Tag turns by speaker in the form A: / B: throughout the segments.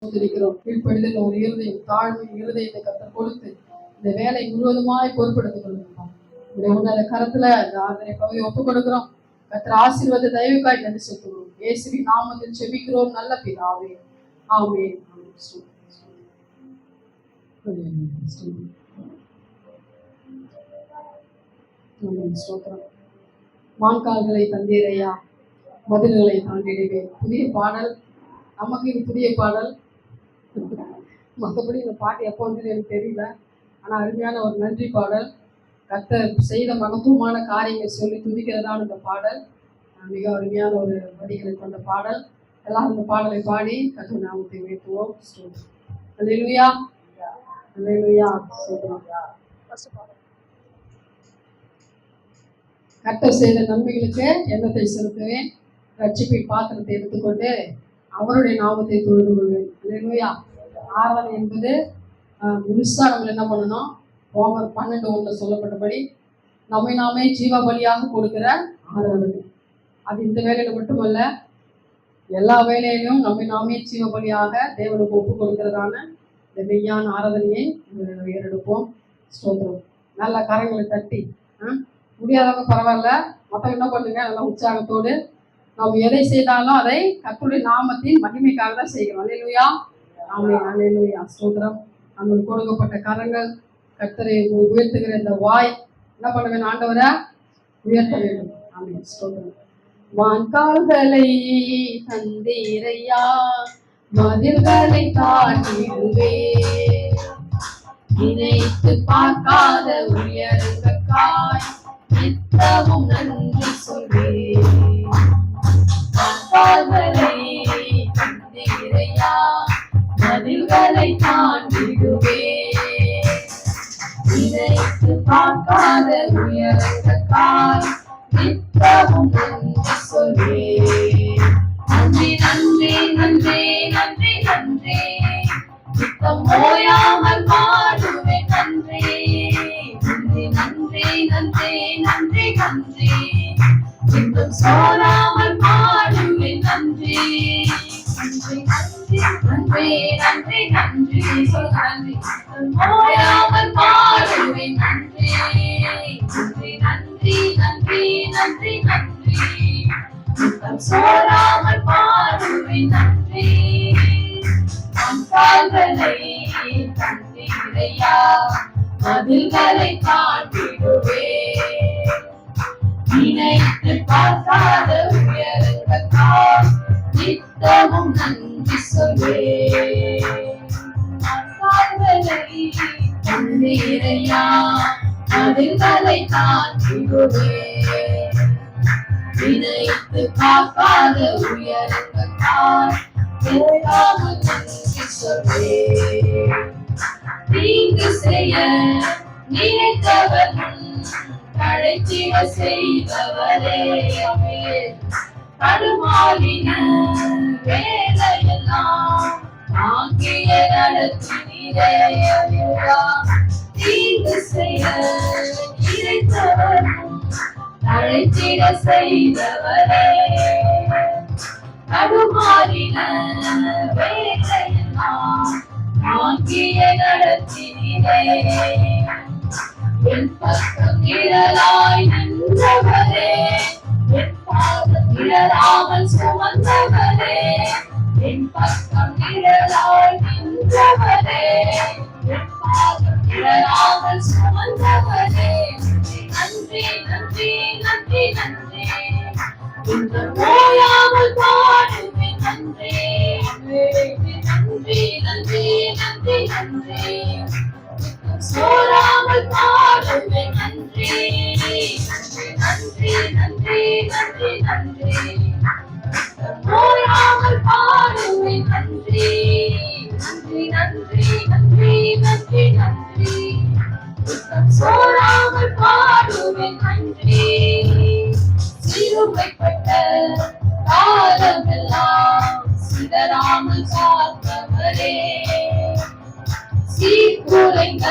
A: கீழ்ப்படிதல் ஒரு இருதயம், தாழ்வு இருதயத்தை கர்த்தர் கொடுத்து இந்த வேலை முழுவதுமாய் பொறுப்படுத்திக் கொள்ளுகிறோம். உன்னத கரத்துல அந்த ஆதரை பகுதியை ஒப்புக் கொடுக்கிறோம். கர்த்தர் ஆசீர்வாத தயவுக்காய் நன்றி செலுத்துகிறோம். இயேசுவின் நாமத்தில் ஜெபிக்கிறோம் நல்ல பிதாவே, ஆமென். மான்கால்களை தந்தீரையா, மதில்களை தாண்டிடுவேன். புதிய பாடல், நமக்கு இது புதிய பாடல். மற்றபடி இந்த பாட்டு எப்போ வந்து எனக்கு தெரியல. ஆனால் அருமையான ஒரு நன்றி பாடல். கர்த்தர் செய்த மகத்துவமான காரியங்களை சொல்லி துதிக்கிறதான இந்த பாடல் மிக அருமையான ஒரு வரிகளை கொண்ட பாடல். எல்லாம் இந்த பாடலை பாடி கர்த்தர் நாமத்தை உயர்த்துவோம். அல்லேலூயா, அல்லேலூயா. கர்த்தர் செய்த நன்மைகளுக்கு எண்ணத்தை செலுத்துவேன். ரட்சிப்பின் பாத்திரத்தை எடுத்துக்கொண்டு அவருடைய நாமத்தை தொழுது கொள்வேன். அல்லேலூயா. ஆராதனை என்பது முழுசா நம்ம என்ன பண்ணணும், ரோமர் 12:1 சொல்லப்பட்டபடி நம்மை நாமே ஜீவ பலியாக கொடுக்கிற ஆராதனை. அது இந்த வேலையில மட்டுமல்ல, எல்லா வேலையிலும் நம்மை நாமே ஜீவ பலியாக தேவனுக்கு ஒப்பு கொடுக்கிறதான இந்த மெய்யான ஆராதனையை ஏறெடுப்போம். ஸ்தோத்திரம். நல்ல கரங்களை தட்டி, முடியாதவங்க பரவாயில்ல, மற்றவங்க என்ன பண்ணுங்க, நல்லா உற்சாகத்தோடு நாம் எதை செய்தாலும் அதை கர்த்தருடைய நாமத்தின் மகிமைக்காக தான் செய்கிறோம். அல்லேலூயா, ஆமென், அல்லேலூயா. ஸ்தோத்திரம். நம்மளுக்கு கொடுக்கப்பட்ட கரங்கள், கர்த்தரை உயர்த்துகிற இந்த வாய் என்ன பண்ண வேண்டும், ஆண்டவரை உயர்த்த வேண்டும். ஆமென், ஸ்தோத்திரம். வான்கால்களை தந்தீரையா, மதில்களை தாண்டிடுவே, நினைத்து பார்க்காத உயரங்காய் நித்தமும் நன்றி சொல்வேன். வான்கால்களை தந்தீரையா, மதில்களை தாண்டிடுவே, நினைத்து பார்க்காத உயரங்காய் நித்தமும் நன்றி சொல்வேன். நன்றி நன்றி நன்றி நன்றி நன்றி, நித்தம் ஓயாமல் பாடுவேன். நன்றி நன்றி நன்றி நன்றி நன்றி நன்றி, நித்தம் சோராமல் பாடுவேன். நன்றி நன்றி நன்றி நன்றி நன்றி நன்றி, நன்றி ஓயாமல் பாடுவேன். நன்றி நன்றி நன்றி நன்றி நன்றி நன்றி, நித்தம் சோராமல் பாடுவேன். நன்றி. கால்களை தந்தீரையா, மதில்களை தாண்டிடுவே, நினைத்து பார்க்காத உயரங்காய் நித்தமும் நன்றி சொல்வேன். கால்களை தந்தீரையா, மதில்களை தாண்டிடுவே, நினைத்து பார்க்காத உயரங்காய் நித்தமும் நன்றி சொல்வேன். தீங்கு செய்ய நினைத்தவர் அழைத்திட செய்தவரே, கடுமாலின வேலையெல்லாம் தாங்கிய நடத்தினீரே. தீங்கு செய்ய நினைத்தவர் அழைத்திட செய்தவரே, கடுமாலின வேலையெல்லாம் தாங்கிய நடத்தினீரே. என் பக்கம் நிழலாய் நின்றவரே, என் பாதம் இடராமல் சுமந்தவரே, என் பக்கம் நிழலாய் நின்றவரே, என் பாதம் இடராமல் சுமந்தவரே. நன்றி நன்றி நன்றி நன்றி, இந்த ஓயாமல் பாடுவேன். நன்றி நன்றி நன்றி நன்றி நன்றி, சோராமல் பாடுவேன். நன்றி நன்றி நன்றி நன்றி நன்றி, சோராமல் பாடுவேன். நன்றி நன்றி நன்றி நன்றி நன்றி நன்றி, சோராமல் பாடுவேன். நன்றி. சிறுமைப்பட்ட காலமெல்லாம் சிதறாமல் காத்தவரே, சீர்குலைந்த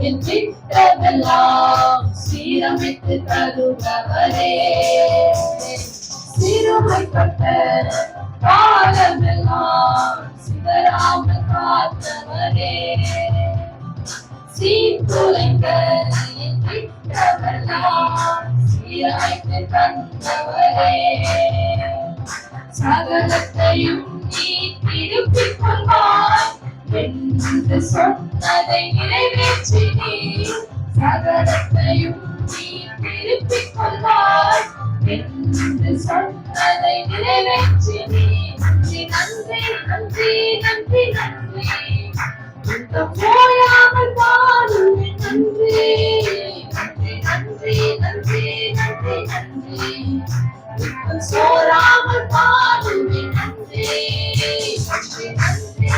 A: என் திட்டமெல்லாம் சீரமைத்து தருபவரே, சிறுமைப்பட்ட காலமெல்லாம்
B: சிதறாமல் காத்தவரே, சீர்குலைந்த என் திட்டமெல்லாம் சீரமைத்து தந்தவரே, சகலத்தையும் நீ திருப்பிக் கொள்வாய் என்று சொன்னதை நிறைவேற்றி நீ, சகலத்தையும் நீ திருப்பிக் கொள்வாய் என்று சொன்னதை நிறைவேற்றி நீ. நன்றி நன்றி நன்றி நன்றி இந்த போயாமல் பாடுவேன் நன்றி நன்றி நன்றி நன்றி நன்றி நன்றி சோராமல் பாடுவேன் நன்றி நன்றி நன்றி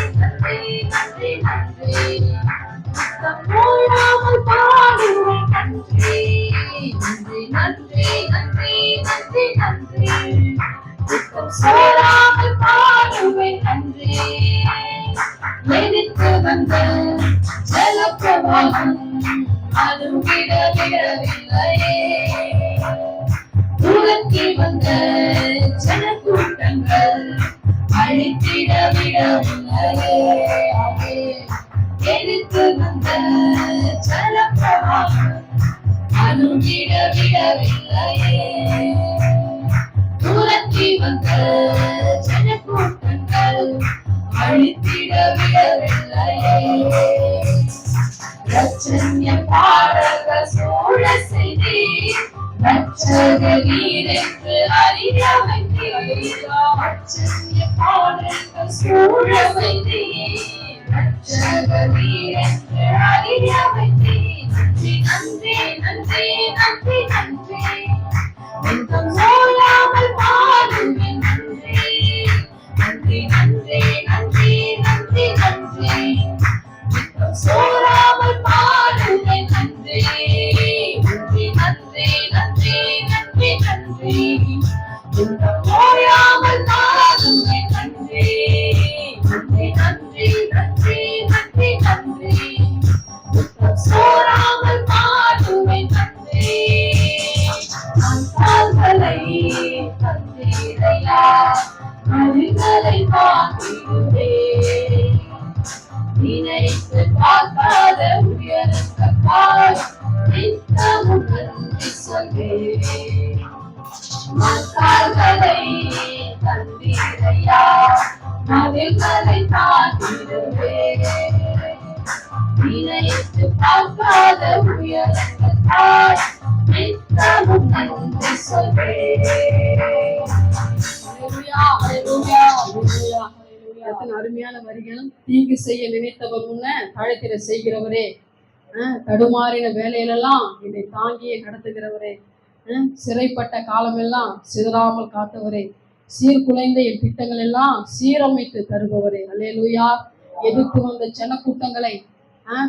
B: நன்றி நன்றி நன்றி போயாமல் பாடுவேன் நன்றி நன்றி நன்றி நன்றி நன்றி நன்றி சோராமல் பாடுவேன் நன்றி. எதிர்த்து வந்த ஜலப்பிரவாகம் அது விடவிடவில்லையே, தூரத்தி வந்த ஜனக்கூட்டங்கள் அழித்திட விடவில்லையே, எதிர்த்து வந்த ஜலப்பிரவாகம் அது விடவிடவில்லையே, தூரத்தி வந்த ஜனக்கூட்டங்கள் அழித்திட விடவில்லையே, ரட்சண்ய பாடல்கள் சூழ செய்தி ரட்சகரீர் என்று அறிய வைத்தீர், ரட்சண்ய பாடல்கள் சூழ செய்தி ரட்சகரீர் என்று அறிய வைத்தீர். நன்றி நன்றி நன்றி நன்றி நன்றி சோயாமல் பாடுவேன் நன்றி நன்றி நன்றி நன்றி நன்றி நன்றி சோராமல் பாடுவேன் நன்றி நன்றி நன்றி நன்றி நன்றி நன்றி ஓயாமல் பாடுவேன் நன்றி நன்றி நன்றி நன்றி நன்றி நன்றி சோராமல் பாடுவேன் நன்றி. நான் கால்களை தந்தீரையா அருகலை பார்த்திடுவேன், நினைத்து பார்க்காத உயரத்தால் நித்தமும் நன்றி சொல்வேன். நான் கால்களை தந்தீரையா அருகலை பார்த்திடுவேன், நினைத்து பார்க்காத உயரத்தால் நித்தமும் நன்றி சொல்வேன்.
A: எத்தனை அருமையான வரிகள். தீங்கு செய்ய நினைத்தவர் முன்ன தழைத்திட செய்கிறவரே, தடுமாறின வேலையிலெல்லாம் என்னை தாங்கியே நடத்துகிறவரே, சிறைப்பட்ட காலமெல்லாம் சிதறாமல் காத்தவரே, சீர்குலைந்த என் திட்டங்கள் எல்லாம் சீரமைத்து தருபவரே. அல்லேலூயா. எதிர்த்து வந்த ஜனக்கூட்டங்களை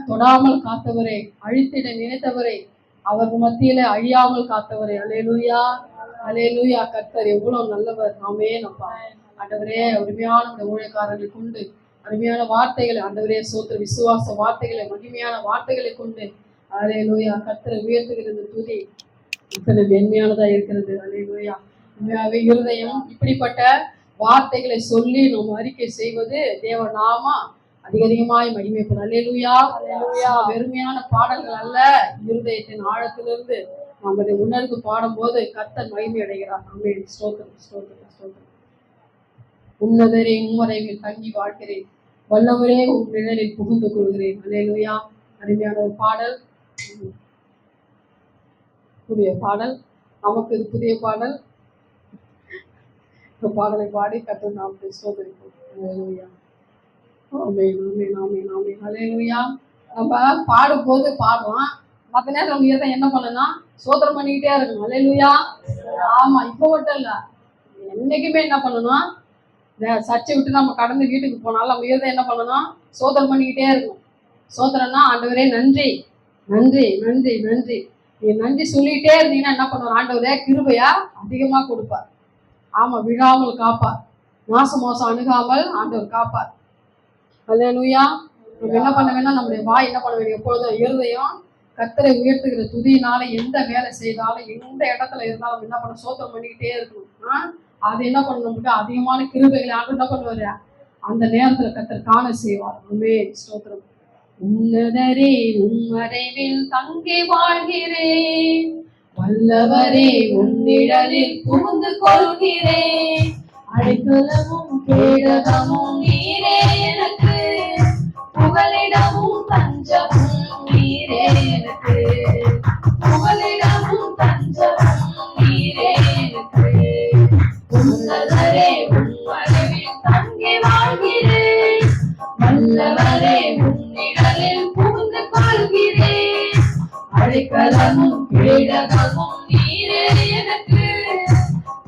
A: தொடாமல் காத்தவரே, அழித்திட நினைத்தவரே, அவர் மத்தியில அழியாமல் காத்தவரே. அல்லேலூயா அல்லேலூயா. கர்த்தர் எவ்வளவு நல்லவர். ஆமென் அப்பா. ஆண்டவரே, அருமையான ஊழியக்காரர்களை கொண்டு அருமையான வார்த்தைகளை, ஆண்டவரே சோத்திர விசுவாச வார்த்தைகளை, மகிமையான வார்த்தைகளை கொண்டு அல்லேலூயா கர்த்தரை உயர்த்துகிறது. துதி இத்தனை மென்மையானதா இருக்கிறது. அல்லேலூயா. உண்மையாவே இருதயம் இப்படிப்பட்ட வார்த்தைகளை சொல்லி நாம் அறிக்கை செய்வது தேவ நாமா அதிகமாய் மகிமைப்படும். அல்லேலூயா அல்லேலூயா. வெறுமையான பாடல்கள் அல்ல, இருதயத்தின் ஆழத்திலிருந்து நாம் அதை உணர்ந்து பாடும்போது கர்த்தர் மகிமை அடைகிறார். ஆமென். ஸ்தோத்திரம் ஸ்தோத்திரம் ஸ்தோத்திரம். உன்னதரே உம்மறைவில் தங்கி வாழ்கிறேன், வல்லவரே உன் நிழலில் புகுந்து கொள்கிறேன். அல்லேலூயா. அருமையான ஒரு பாடல், புதிய பாடல், நமக்கு இது புதிய பாடல். இந்த பாடலை பாடி கர்த்தர் நாம் ஸ்தோத்திரிப்போம். அல்லேலூயா. ஆமென் ஆமென் ஆமென் ஆமென். அல்லேலூயா. நம்ம பாடும்போது பாடுறோம், மற்ற நேரம் நம்ம இதை என்ன பண்ணணும், சோத்திரம் பண்ணிக்கிட்டே இருக்கணும். அல்லேலூயா. ஆமா, இப்போ மட்டும் இல்லை, என்னைக்குமே என்ன பண்ணணும், இந்த சர்ச்சை விட்டு நம்ம கடந்து வீட்டுக்கு போனாலும் நம்ம இதை என்ன பண்ணணும், சோத்திரம் பண்ணிக்கிட்டே இருக்கணும். சோத்திரம்னா ஆண்டவரே நன்றி நன்றி நன்றி நன்றி. நீ நன்றி சொல்லிக்கிட்டே இருந்தீங்கன்னா என்ன பண்ணுவார், ஆண்டவரே கிருபையா அதிகமாக கொடுப்பார். ஆமா, விழாமல் காப்பார், மாசம் அணுகாமல் ஆண்டவர் காப்பார். அல்லேலூயா. நம்ம என்ன பண்ண வேணா, நம்முடைய வாய் என்ன பண்ண வேண்டிய எப்பொழுதும் இருதயம் கர்த்தரை உயர்த்துகிற துதியினால எந்த வேலை செய்தாலும் எந்த இடத்துல இருந்தாலும் என்ன பண்ண, சோத்திரம் பண்ணிக்கிட்டே இருக்கணும். அது என்ன பண்ண, நமக்கு அதிகமான கிருபைகளை ஆண்டு என்ன பண்ணுவாரு, அந்த நேரத்துல கர்த்தர் காண செய்வார். ஆமென், ஸ்தோத்திரம். உன்னதரே உம்மறைவில் தங்கி வாழ்கிறேன், வல்லவரே உன்னிடலில் புகுந்து கொள்கிறேன். அடைக்கலமும் கேடகமும் நீரே எனக்கு, புகலிடமும் தஞ்சமும் நீரே எனக்கு, புகலிடமும் தஞ்சமும் நீரே எனக்கு. உன்னதரே உம்மறைவில் தங்கி வாழ்கிறேன், வல்லவரே உன்னிடலில் புகுந்து கொள்கிறேன். அடைக்கலமும் கேடகமும் நீரே எனக்கு,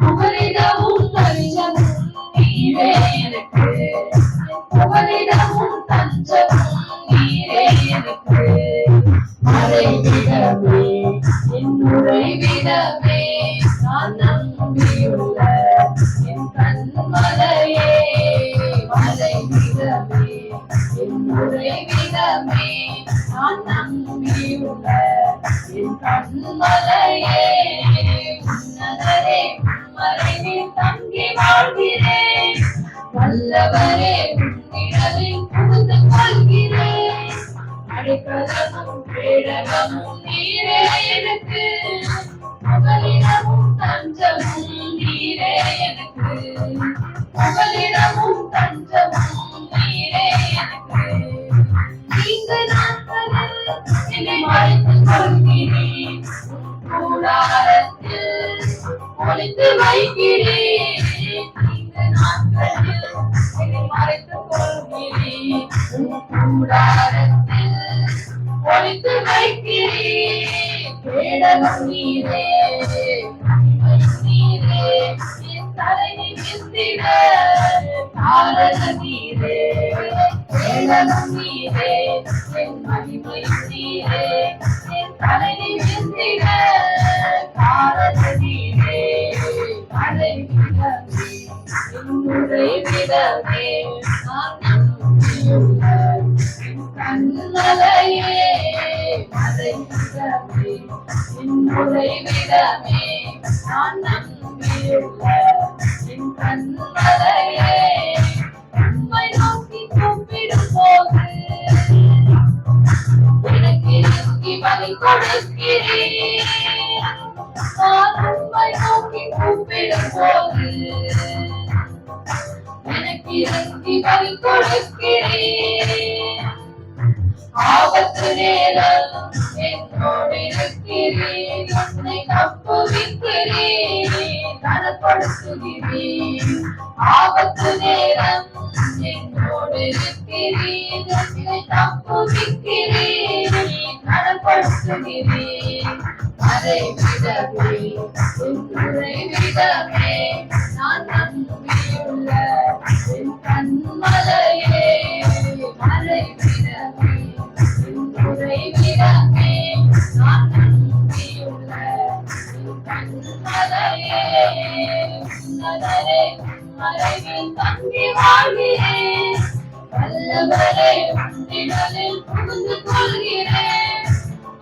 A: புகலிடமும் தஞ்சமும் நீரே எனக்கு, புகலிடமும் தஞ்சமும் நீரே எனக்கு. மறைவிடமே என் உறைவிடமே, நான் நம்பியுள்ள என் கண்மலையே. மறைவிடமே என் உறைவிடமே, நான் நம்பியுள்ள என் கண்மலையே. உன்னதரே உம்மறைவில் தங்கி வாழ்கிறேன், வல்லவரே உன்னிடலில் புகுந்து கொள்கிறேன். அடைக்கலமும் கேடகமும் நீரே எனக்கு, புகலிடமும் தஞ்சமும் நீரே எனக்கு, புகலிடமும் தஞ்சமும் நீரே எனக்கு. நீங்க நாட்களில் என்னை மறைத்துக் கொள்கிறேன், கூடாரத்தில் ஒளித்து வைக்கிறேன். நீங்க நாட்களில் என்னை மறைத்துக் கொள்கிறேன், கூடாரத்தில் ஒளித்து வைக்கிறேன். கேடகம் நீரே, நீரே என் தலையை விந்திட தாரக நீரே. கேடகம் நீரே, என் மகிமை நீரே, என் தலையை விந்திட தாரக நீரே. மறைவிடமே என் உறைவிடமே, நான் நம்பியுள்ள என் கண்மலையே. மறைவிடமே என் உறைவிடமே, நான் நம்பியுள்ள என் கண்மலையே. உம்மை நோக்கி கூப்பிடும் போது எனக்கு இறங்கி பதில் கொடுக்கிறேன். நான் உம்மை நோக்கி கூப்பிடும் போது எனக்கு இறங்கி பதில் கொடுக்கிறேன். ஆபத்து நேரம் என்னோடு இருக்கிறேன், என்னை தப்புவிக்கிறேன், தரப்படுத்துகிறேன். ஆபத்து நேரம் என்னோடு இருக்கிறேன், என்னை தப்புவிக்கிறேன், தரப்படுத்துகிறேன். மறைவிடமே என் உறைவிடமே, நான் நம்பியுள்ள என் கண்மலையே. மறைவிடமே என் உறைவிடமே, நான் நம்பியுள்ள என் கண்மலையே. உன்னதரே உம்மறைவில் தங்கி வாழ்கிறேன், வல்லவரே உன்னிடலில் புகுந்து கொள்கிறேன்.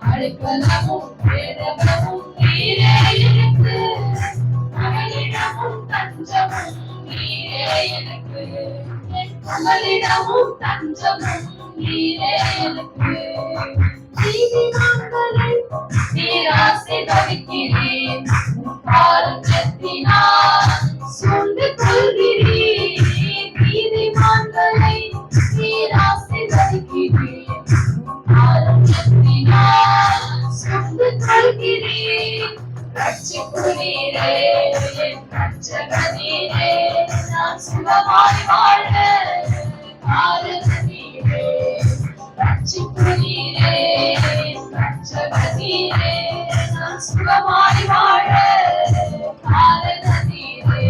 A: அடைக்கலமும் கேடகமும் நீரே எனக்கு, புகலிடமும் தஞ்சமும் நீரே எனக்கு, புகலிடமும் தஞ்சமும் நீரே எனக்கு. நீதிமான்களை நீர் ஆசீர்வதிக்கிறீர், காருண்யத்தினால் சூழ்ந்து கொள்கிறீர். நீதிமான்களை நீர் ஆசீர்வதிக்கிறீர், காருண்யத்தினால் சூழ்ந்து கொள்கிறீர். ரட்சிப்பு நீரே, என் ரட்சகர் நீரே, நான் சுகமாய் வாழ காரணம் நீரே. ரட்சிப்பு நீரே, என் ரட்சகர் நீரே, நான் சுகமாய் வாழ காரணம் நீரே.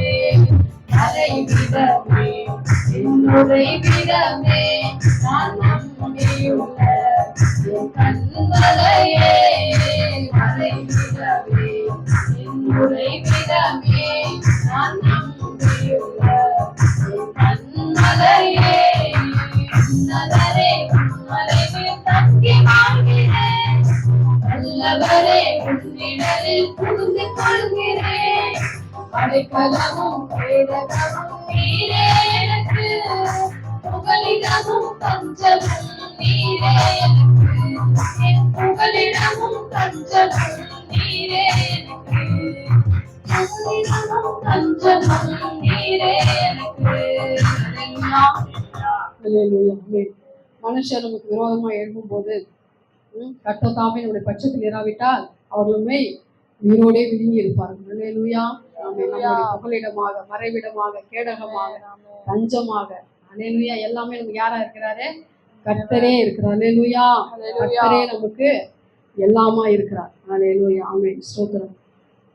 A: மறைவிடமே என் உறைவிடமே, நான் நம்பியுள்ள என் கண்மலையே. மறைவிடமே என் உறைவிடமே, நான் நம்பியுள்ள என் கண்மலையே. உன்னதரே உம்மறைவில் தங்கி வாழ்கிறேன், வல்லவரே உன்னிடலில் புகுந்து கொள்கிறேன். அடைக்கலமும் கேடகமும் நீரே எனக்கு,
B: எனக்கு புகலிடமும் தஞ்சமும் நீரே எனக்கு என் புகலிடமும் தஞ்சமும் நீரே எனக்கு புகலிடமும் தஞ்சமும் நீரே எனக்கு
A: அல்லேலூயா. ஆமென். மனுஷர் நமக்கு விரோதமா எழும்பும் போது கர்த்தர் தாமே நம்முடைய பட்சத்தில் இராவிட்டால் அவர்களுமே உயிரோடே விழுங்கி இருப்பார்கள். அல்லேலூயா. ஆமென். நம்முடைய புகலிடமாக, மறைவிடமாக, கேடகமாக, தஞ்சமாக, அல்லேலூயா, எல்லாமே நமக்கு யாரா இருக்கிறாரு? கர்த்தரே இருக்கிறார். அல்லேலூயா. கர்த்தரே நமக்கு எல்லாமா இருக்கிறார். அல்லேலூயா. ஆமென். ஸ்தோத்திரம்.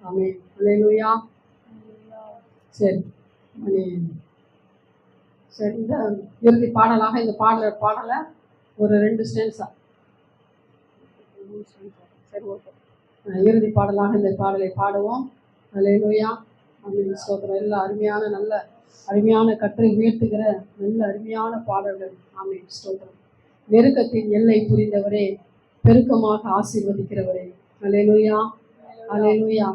A: ஆமென். அல்லேலூயா. சரி. ஆமென். சரி, இந்த இறுதி பாடலாக இந்த பாடலை ஒரு 2 ஸ்டென்ஸா, சரி ஓகே, இறுதி பாடலாக இந்த பாடலை பாடுவோம். அல்லேலூயா. ஆமென். ஸ்தோத்திரம். எல்லா அருமையான கர்த்தரை உயர்த்துகிற நல்ல அருமையான பாடல்கள். ஆமென். ஸ்தோத்திரம். நெருக்கத்தின் எல்லை புரிந்தவரே, பெருக்கமாக ஆசீர்வதிக்கிறவரே. அல்லேலூயா. அல்லேலூயா.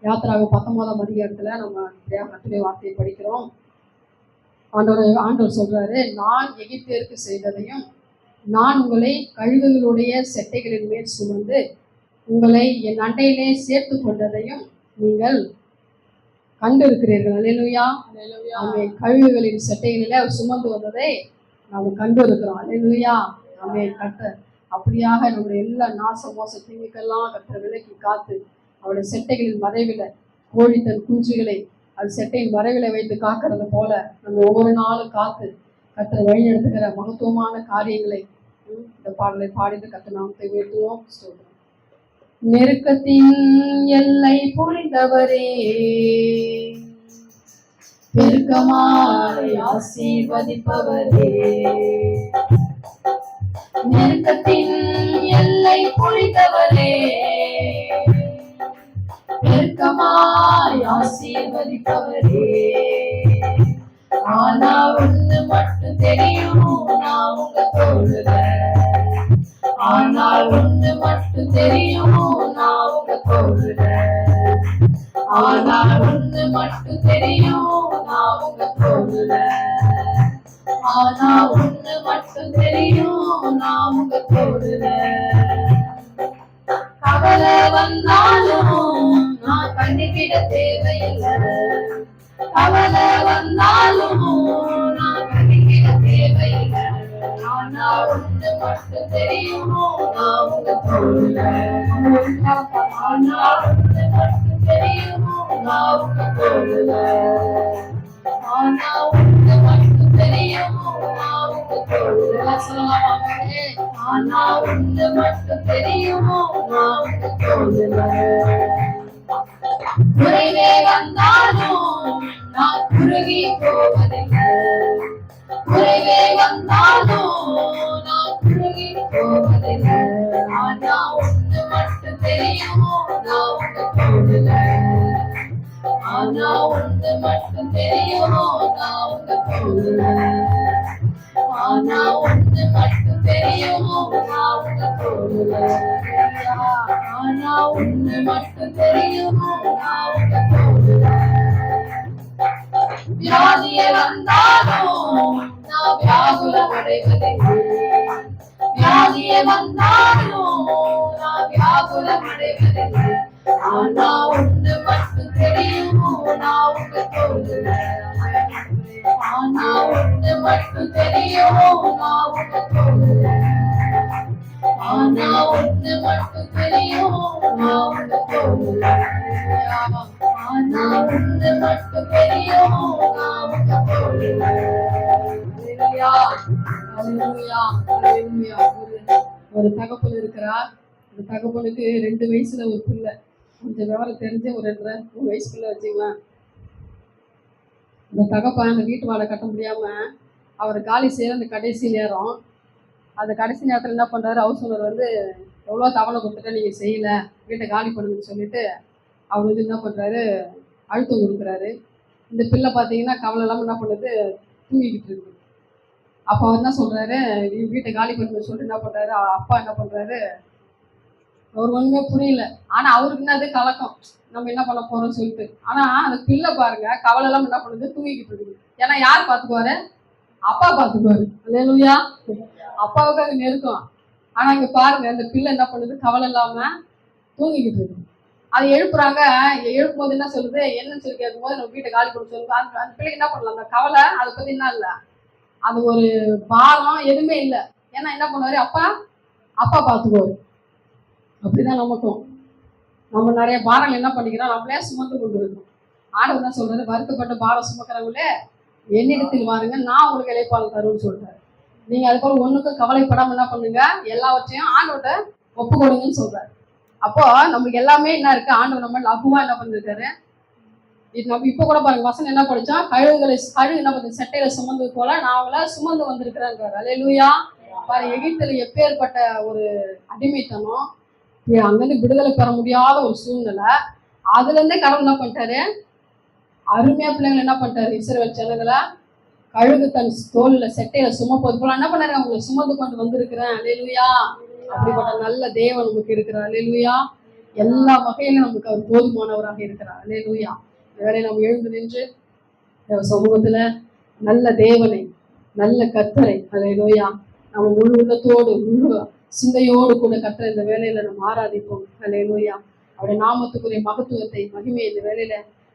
A: யாத்திராக 19ஆம் அதிகாரத்துல நம்ம கர்த்தருடைய வார்த்தையை படிக்கிறோம். ஆண்டவர் சொல்றாரு, நான் எகிப்தியருக்கு செய்ததையும் நான் உங்களை கழுகுகளுடைய செட்டைகளின் மேல் சுமந்து உங்களை என் அண்டையிலே சேர்த்து கொண்டதையும் நீங்கள் கண்டிருக்கிறீர்கள். அல்லேலூயா. ஆமென். கழுகுகளின் செட்டைகளிலே அவர் சுமந்து வந்ததை நாம் கண்டு இருக்கிறோம். அல்லேலூயா. ஆமென். கர்த்தர் அப்படியாக நம்முடைய எல்லா நாச மோச தீமைக்கெல்லாம் கர்த்தர் விலக்கி காத்து அவருடைய செட்டைகளின் மறைவில கோழி தன் குஞ்சுகளை அது செட்டையின் மறைவில வைத்து காக்கிறது போல நம்ம ஒவ்வொரு நாளும் காத்து கர்த்தர் வழி நடத்துகிற மகத்துவமான காரியங்களை இந்த பாடலை பாடிட்டு கர்த்தர் நாமத்தை உயர்த்துவோம். நெருக்கத்தின் எல்லை புரிந்தவரே, பெருக்கமாய் ஆசீர்வதிப்பவரே.
B: நெருக்கத்தின் எல்லை புரிந்தவரே, பெருக்கமாய் ஆசீர்வதிப்பவரே. ஆனா ஒண்ணு மட்டும் தெரியும், நான் உங்க தோழர. ஆனால் ஒண்ணு மட்டும் தெரியும், நான் உங்க தோழர. ஆனால் ஒண்ணு மட்டும் தெரியும், நான் உங்க தோழர. ஆனா ஒண்ணு மட்டும் தெரியும், நான் உங்க தோழர. கவலை வந்தாலும் நான் கண்டுகிட தேவையில்லை. கவலை வந்தாலும் நான் கண்டுகிட தேவையில்லை. ஆனா ஒண்ணு மட்டும் தெரியும், நான் உங்க தோழர. ஆனா ஒண்ணு மட்டும் தெரியும், நான் உங்க தோழர. ஆனா ஒண்ணு மட்டும் தெரியும், நான் உங்க தோழர. ஆனா ஒண்ணு மட்டும் தெரியும், நான் உங்க தோழர. குறைவே வந்தாலும் நான் குறுகி போவதில்லை. குறைவே வந்தாலும் நான் குறுகி போவதில்லை. ஆனா ஒண்ணு மட்டும் தெரியும், நான் உங்க தோழர. ஆனா ஒண்ணு மட்டும் தெரியும், நான் உங்க தோழர. ஆனா ஒண்ணு மட்டும் தெரியும், நான் உங்க தோழர. ஆனா ஒண்ணு மட்டும் தெரியும், நான் உங்க தோழர. வியாதியே வந்தாலும் நான் வியாகுலம் அடைவதில்லை. வியாதியே வந்தாலும் நான் வியாகுலம் அடைவதில்லை. ஆனா ஒண்ணு மட்டும் தெரியும், நான் உங்க தோழர. ஆனா ஒண்ணு மட்டும் தெரியும், நான் உங்க தோழர. ஆனா ஒண்ணு மட்டும் தெரியும், நான் உங்க தோழர. ஆனா ஒண்ணு மட்டும் தெரியும், நான் உங்க தோழர.
A: ஒரு தகப்பன் இருக்கிறார். அந்த தகப்பனுக்கு 2 வயசுல ஒரு பிள்ளை, கொஞ்சம் விவரம் தெரிஞ்ச ஒரு 2-3 வயசு பிள்ளை வச்சுக்கலாம். அந்த தகப்பன் அந்த வீட்டு வாடகை கட்ட முடியாம அவர் காலி செய்யற அந்த கடைசி நேரம், அந்த கடைசி நேரத்தில் என்ன பண்றாரு, ஹவுஸ் ஓனர் வந்து எவ்வளோ தவணை கொடுத்துட்டா நீங்க செய்யல, வீட்டை காலி பண்ணுங்கன்னு சொல்லிட்டு அவர் வந்து என்ன பண்றாரு, அழுத்தம் கொடுக்குறாரு. இந்த பிள்ளை பார்த்தீங்கன்னா கவலை இல்லாமல் என்ன பண்ணுறது, தூங்கிக்கிட்டு இருக்கு. அப்போ அவர் என்ன சொல்றாரு, வீட்டை காலி பண்ணுன்னு சொல்லிட்டு என்ன பண்றாரு, அப்பா என்ன பண்றாரு, அவருக்கு ஒண்ணுமே புரியல. ஆனா அவருக்கு என்னது கலக்கம், நம்ம என்ன பண்ண போறோம்னு சொல்லிட்டு. ஆனா அந்த பிள்ளை பாருங்க கவலை எல்லாம் என்ன பண்ணுது, தூங்கிக்கிட்டு இருக்குது. ஏன்னா யார் பாத்துக்குவாரு? அப்பா பாத்துக்குவாரு. அல்லேலூயா. அப்பாவுக்கு அது நெருக்கம். ஆனா இங்க பாருங்க இந்த பிள்ளை என்ன பண்ணுது, கவலை இல்லாம தூங்கிக்கிட்டு இருக்கு. அதை எழுப்புறாங்க. எழுப்பும்போது என்ன சொல்லுது, என்னன்னு சொல்லி கேட்கும்போது நம்ம வீட்டை காலி பண்ண சொல்லுது. அந்த அந்த பிள்ளைக்கு என்ன பண்ணலாம், அந்த கவலை அதை பத்தி என்ன இல்லை, அது ஒரு பாரம் எதுவுமே இல்லை. ஏன்னா என்ன பண்ணுவாரு, அப்பா அப்பா பாத்துக்குவாரு. அப்படிதான் நமக்கும். நம்ம நிறைய பாரங்கள் என்ன பண்ணிக்கிறோம், நம்மளே சுமந்து கொண்டு இருக்கோம். ஆண்டவர் என்ன சொல்றாரு, வருத்தப்பட்ட பாரம் சுமக்கிறவங்களே என்னிடத்தில் வாருங்க, நான் உங்களுக்கு இளைப்பாறுதல் தருவேன்னு சொல்றாரு. நீங்க அது போல ஒண்ணுக்கும் கவலைப்படாம என்ன பண்ணுங்க, எல்லாவற்றையும் ஆண்டவர்கிட்ட ஒப்பு கொடுங்கன்னு சொல்றாரு. அப்போ நமக்கு எல்லாமே என்ன இருக்கு, ஆண்டவர் நம்ம லகுவா என்ன பண்ணிருக்காரு. நம்ம இப்ப கூட பாருங்க வசனம் என்ன படிச்சோம், கழுகு என்ன பண்ணுது, செட்டையில சுமந்தது போல நான் அவங்கள சுமந்து வந்திருக்கிறேன். அல்லேலூயா. பாரு, எகிப்துல எப்பேற்பட்ட ஒரு அடிமைத்தனம், அங்கிருந்து விடுதலை பெற முடியாத ஒரு சூழ்நிலை. அதுல இருந்தே கடவுள் என்ன பண்ணிட்டாரு, அருமையா பிள்ளைங்களை என்ன பண்ணிட்டாரு, இஸ்ரவேல் ஜனங்களை கழுகு தன் தோல்ல செட்டையில சுமப்பது போல என்ன பண்ணாரு, அவங்களை சுமந்து கொண்டு வந்திருக்கிறேன். அல்லேலூயா. அப்படிப்பட்ட நல்ல தேவன் நமக்கு இருக்கிறார். அல்லேலூயா. எல்லா வகையிலும் நமக்கு அவர் போதுமானவராக இருக்கிறார். அல்லேலூயா. வேலை நம்ம எழுந்து நின்று சமூகத்துல நல்ல தேவனை, நல்ல கர்த்தரை, அல்லேலூயா, நம்ம முழு உள்ளத்தோடு முழு சிந்தையோடு கூட கர்த்தரை இந்த வேலையில நம்ம ஆராதிப்போம். அல்லேலூயா. அவருடைய நாமத்துக்குரிய மகத்துவத்தை மகிமையை இந்த வேலையில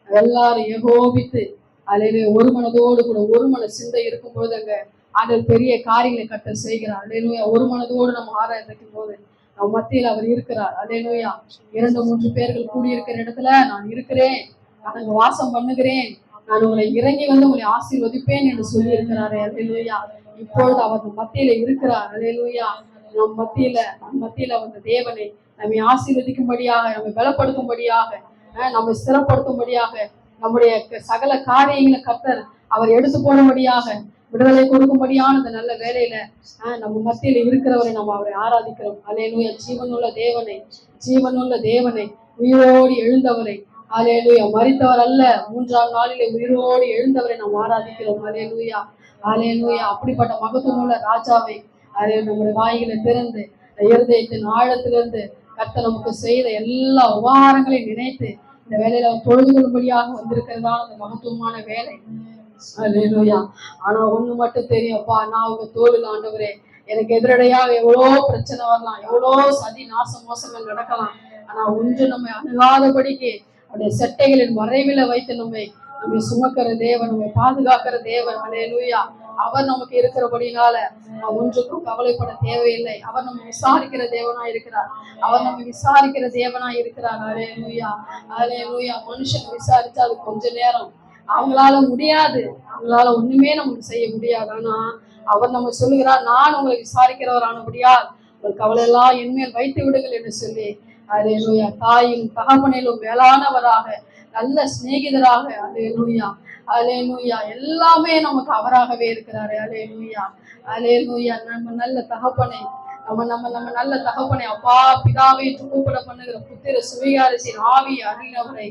A: எல்லாரும் ஏகோபித்து அல்லேலூயா ஒரு மனதோடு கூட ஒரு மன சிந்தை இருக்கும்போது அங்க ஆண்டவர் பெரிய காரியங்களை கர்த்தர் செய்கிறார். அல்லேலூயா. ஒரு மனதோடு நம்ம ஆராதிக்கும் போது நம்ம மத்தியில் அவர் இருக்கிறார். அல்லேலூயா. 2-3 பேர்கள் கூடியிருக்கிற இடத்துல நான் இருக்கிறேன், நான் அங்க வாசம் பண்ணுகிறேன், நான் உங்களை இறங்கி வந்து உங்களை ஆசீர்வதிப்பேன் என்று சொல்லி இருக்கிறாரே. அல்லேலூயா. இப்பொழுது அவர் மத்தியில இருக்கிறார். அல்லேலூயா. நம் மத்தியில வந்த தேவனை நம்மை ஆசீர்வதிக்கும்படியாக, நம்மை பலப்படுத்தும்படியாக, நம்மை ஸ்திரப்படுத்தும்படியாக, நம்முடைய சகல காரியங்களை கர்த்தர் அவர் எடுத்து போடும்படியாக, விடுதலை கொடுக்கும்படியான இந்த நல்ல வேலையில நம்ம மத்தியில இருக்கிறவரை நம்ம அவரை ஆராதிக்கிறோம். அல்லேலூயா. ஜீவனுள்ள தேவனை உயிரோடு எழுந்தவரை, அல்லேலூயா, மரித்தவர் அல்ல, 3ஆம் நாளிலே உயிரோடு எழுந்தவரை நாம் ஆராதிக்கிறோம். அல்லேலூயா. அல்லேலூயா. அப்படிப்பட்ட மகத்துவமுள்ள ராஜாவை நம்முடைய வாய்களை திறந்து இருதயத்தின் ஆழத்திலிருந்து கர்த்தர் நமக்கு செய்த எல்லா உபகாரங்களையும் நினைத்து இந்த வேலையில தொழுது கொள்ளும்படியாக வந்திருக்கிறதான அந்த மகத்துவமான வேலை. அல்லேலூயா. ஆனா ஒண்ணு மட்டும் தெரியும்ப்பா, நான் உங்க தோளில் ஆண்டவரே, எனக்கு எதிரடையாக எவ்வளோ பிரச்சனை வரலாம், எவ்வளோ சதி நாச மோசங்கள் நடக்கலாம், ஆனா ஒன்று நம்மை அணுகாதபடிக்கு அவருடைய செட்டைகளின் மறைவில வைத்து நம்மை சுமக்கிற தேவன், நம்மை பாதுகாக்கிற தேவன். அல்லேலூயா. அவர் நமக்கு இருக்கிறபடினால ஒன்றுக்கும் கவலைப்பட தேவையில்லை. அவர் நம்ம விசாரிக்கிற தேவனா இருக்கிறார். அல்லேலூயா. அல்லேலூயா. மனுஷன் விசாரிச்சா அது கொஞ்ச நேரம், அவங்களால முடியாது, அவங்களால ஒண்ணுமே நமக்கு செய்ய முடியாது. ஆனா அவர் நம்ம சொல்லுகிறார், நான் உங்களை விசாரிக்கிறவரானபடியால் ஒரு கவலை எல்லாம் என்மேல் வைத்து விடுங்கள் என்று சொல்லி, அல்லேலூயா, தாயும் தகப்பனிலும் மேலானவராக, நல்ல சிநேகிதராக, அல்லேலூயா, அல்லேலூயா, எல்லாமே நமக்கு அவராகவே இருக்கிறாரு. அல்லேலூயா. அல்லேலூயா. நம்ம நல்ல தகப்பனை, நம்ம நல்ல தகப்பனை அப்பா பிதாவை என்று கூப்பிட பண்ணுகிற புத்திர சுவிகாரசின் ஆவி அறிந்தவரை,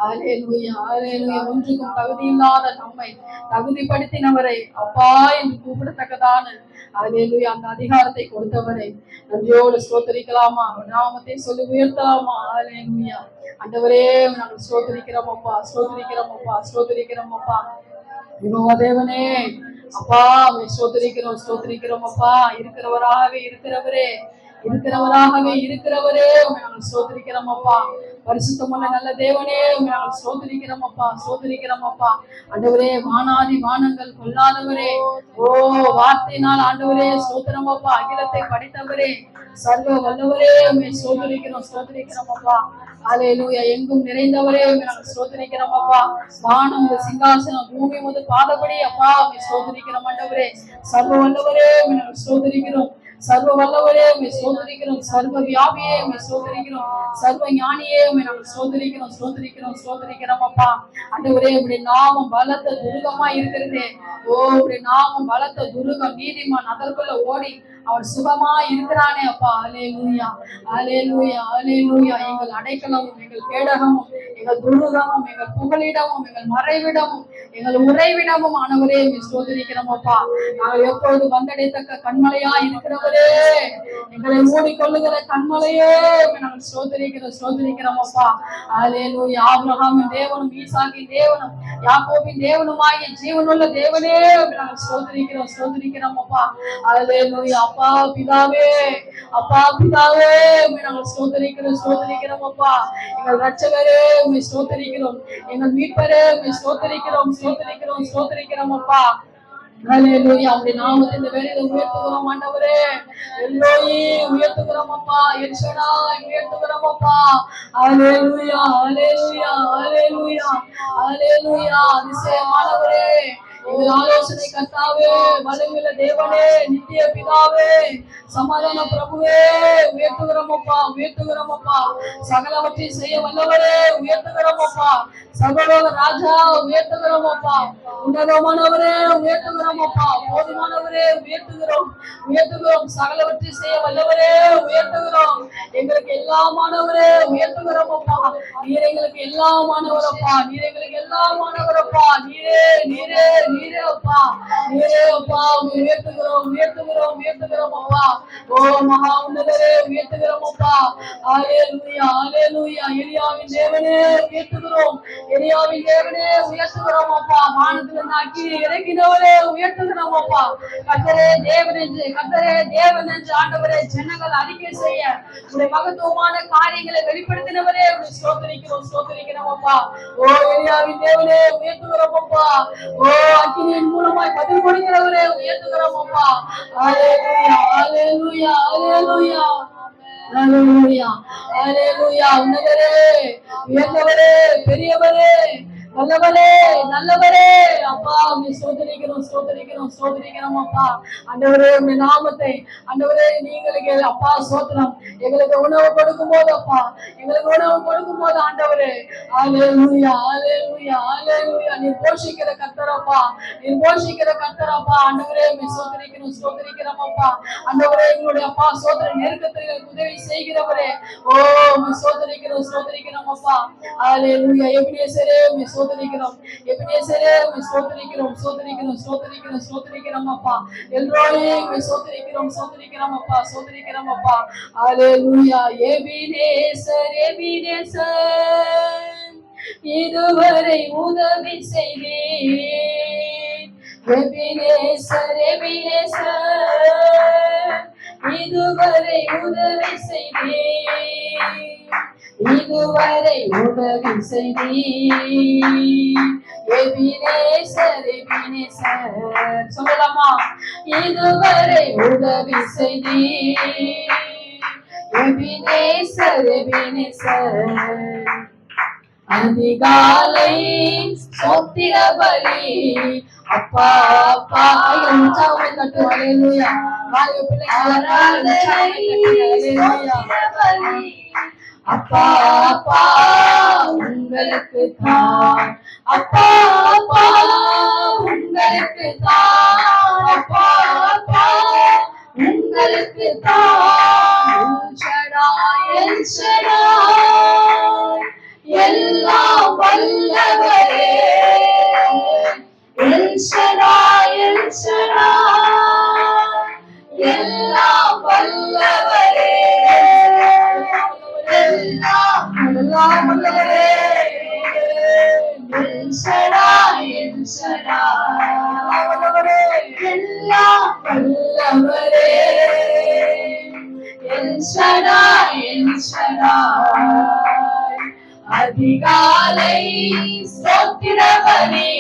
A: அல்லேலூயா, அல்லேலூயா, ஒன்றுக்கும் தகுதி இல்லாத நம்மை தகுதிப்படுத்தினவரை அப்பா என்று கூப்பிடத்தக்கதான, அல்லேலூயா, அந்த அதிகாரத்தை கொடுத்தவரை நன்றியோடு ஸ்தோத்திரிக்கலாமா, நாமத்தை சொல்லி உயர்த்தலாமா. அல்லேலூயா. ஆண்டவரே நாங்கள் ஸ்தோத்திரிக்கிறோம் அப்பா. யெகோவா தேவனே அப்பா, ஸ்தோத்திரிக்கிறோம் அப்பா. இருக்கிறவரே நாங்கள் ஸ்தோத்திரிக்கிறோம் அப்பா. பரிசுத்தமுள்ள நல்ல தேவனே நாங்கள் ஸ்தோத்திரிக்கிறோம் அப்பா. ஆண்டவரே, வானாதி வானங்கள் கொள்ளாதவரே, ஓ வார்த்தையினால் ஆண்டவரே ஸ்தோத்திரம் அப்பா. அகிலத்தை படைத்தவரே, சர்வ வல்லவரே ஸ்தோத்திரிக்கிறோம் அப்பா. அல்லேலூயா. எங்கும் நிறைந்தவரே நாங்கள் ஸ்தோத்திரிக்கிறோம் அப்பா. வானம் சிங்காசனம், பூமி முதல் பாதபடி அப்பா ஸ்தோத்திரிக்கிறோம். ஆண்டவரே, சர்வ வல்லவரே நாங்கள் ஸ்தோத்திரிக்கிறோம். சர்வ வியாபியே ஸ்தோத்திரிக்கிறோம். சர்வ ஞானியே நாங்கள் ஸ்தோத்திரிக்கிறோம் அப்பா. ஆண்டவரே, உடைய நாமம் பலத்த துருகமா இருக்கிறதே. ஓ, உடைய நாமம் பலத்த துருகம், நீதிமான் அதற்குள்ள ஓடி அவன் சுகமா இருக்கிறானே அப்பா. அல்லேலூயா, அல்லேலூயா, அல்லேலூயா. எங்கள் அடைக்கலமும் எங்கள் கேடகமும் எங்கள் துருகமும் எங்கள் புகலிடமும் எங்கள் மறைவிடமும் எங்கள் உறைவிடமும் ஆனவரே ஸ்தோத்திரிக்கிறோம் அப்பா. நாங்கள் எப்பொழுது வந்தடைத்தக்க கண்மலையா இருக்கிறவரே, எங்களை மூடிக்கொள்ளுகிற கண்மலையே நாங்கள் ஸ்தோத்திரிக்கிறோம் அப்பா. அல்லேலூயா. ஆபிரகாமின் தேவனும் ஈசாக்கின் தேவனும் யாக்கோபின் தேவனுமாகிய ஜீவனுள்ள தேவனே நாங்கள் ஸ்தோத்திரிக்கிறோம் அப்பா. அல்லேலூயா. அப்பா பிதாவே, அப்பா பிதாவே நாங்கள் ஸ்தோத்திரிக்கிறோம் அப்பா. எங்கள் ரட்சகரே உம்மை ஸ்தோத்திரிக்கிறோம். எங்கள் மீட்பரே உம்மை ஸ்தோத்திரிக்கிறோம் அப்பா. அல்லேலூயா. உம்முடைய நாமத்தை இந்த வேளையில உயர்த்துகிறோம் ஆண்டவரே. எல்லோயி உயர்த்துகிறோம் அப்பா. எல் ஷடாய் உயர்த்துகிறோம் அப்பா. அல்லேலூயா, அல்லேலூயா, அல்லேலூயா, அல்லேலூயா. அதிசயமானவரே, எங்கள் ஆலோசனை கர்த்தாவே, வல்லமையுள்ள தேவனே, நித்திய பிதாவே, சமாதான பிரபுவே உயர்த்துகிறோம் அப்பா. சகலவற்றையும் செய்ய வல்லவரே உயர்த்துகிறோம் அப்பா. சகலோக ராஜா உயர்த்துகிறோம் அப்பா. உன்னதமானவரே உயர்த்துகிறோம் அப்பா. போதுமானவரே உயர்த்துகிறோம். சகலவற்றையும் செய்ய வல்லவரே உயர்த்துகிறோம். எங்களுக்கு எல்லாமானவரே உயர்த்துகிறோம் அப்பா. நீர் எங்களுக்கு எல்லாமானவரப்பா. நீரே அப்பா உயர்த்துகிறோம் அப்பா. ஓ மகா உன்னதரே உயர்த்துகிறோம் அப்பா. அல்லேலூயா, அல்லேலூயா. எலியாவின் தேவனே உயர்த்துகிறோம் அப்பா. வானத்திலிருந்து அக்கினி இறங்கினவரே உயர்த்துகிறோம் அப்பா. கர்த்தரே தேவன் என்று ஆண்டவரே ஜனங்கள் அறிக்கை செய்ய உடைய மகத்துவமான காரியங்களை வெளிப்படுத்தினவரே ஸ்தோத்திரிக்கிறோம் அப்பா. ஓ எலியாவின் தேவனே உயர்த்துகிறோம் அப்பா. ஓ அக்கினியின் மூலமாய் பதில் கொடுக்கிறவரே உயர்த்துகிறோம் அப்பா. அல்லேலூயா, அல்லேலூயா, அல்லேலூயா, அல்லேலூயா, அல்லேலூயா. உன்னதரே உயர்ந்தவரே பெரியவரே நல்லவரே அப்பா உம்மை ஸ்தோத்திரிக்கிறோம் அப்பா. ஆண்டவரே உம்முடைய நாமத்தை ஆண்டவரே நீங்களுக்கு அப்பா ஸ்தோத்திரம். எங்களுக்கு உணவு கொடுக்கும் போது அப்பா, ஆண்டவரே அல்லேலூயா, அல்லேலூயா, அல்லேலூயா. நீர் போஷிக்கிற கர்த்தர் அப்பா. ஆண்டவரே உம்மை ஸ்தோத்திரிக்கிறோம் அப்பா. ஆண்டவரே எங்களுடைய அப்பா ஸ்தோத்திர நெருக்கத்தில் உதவி செய்கிறவரே, ஓ உம்மை ஸ்தோத்திரிக்கிறோம் அப்பா. அல்லேலூயா. எபினேசரே உம்மை ஸ்தோத்திரிக்கிறோம் அப்பா. எல்லோரே உம்மை ஸ்தோத்திரிக்கிறோம் அப்பா. அல்லேலூயா. எபினேசர் இதுவரை உதவி செய்தீர். எபினேசர் இதுவரை உதவி செய்தீர். எபினேசர் சொல்லலாமா? இதுவரை உதவி செய்தீர். எபினேசர் அதிகாலை சோத்திர பலி அப்பா அப்பா. உற்சாகமே தட்டு. அல்லேலூயா. அப்பா அப்பா உங்களுக்கு தான். அப்பா அப்பா உங்களுக்கு தான். அப்பா அப்பா உங்களுக்கு தான். எல் ஷடாய் எல்லாம் வல்லவரே. எல் ஷடாய் எல்லாம் வல்லவரே. எல்லாம் வல்லவரே. எல் ஷடாய் எல்லாம் வல்லவரே. எல் ஷடாய் அதிகாலை ஸ்தோத்திர பலி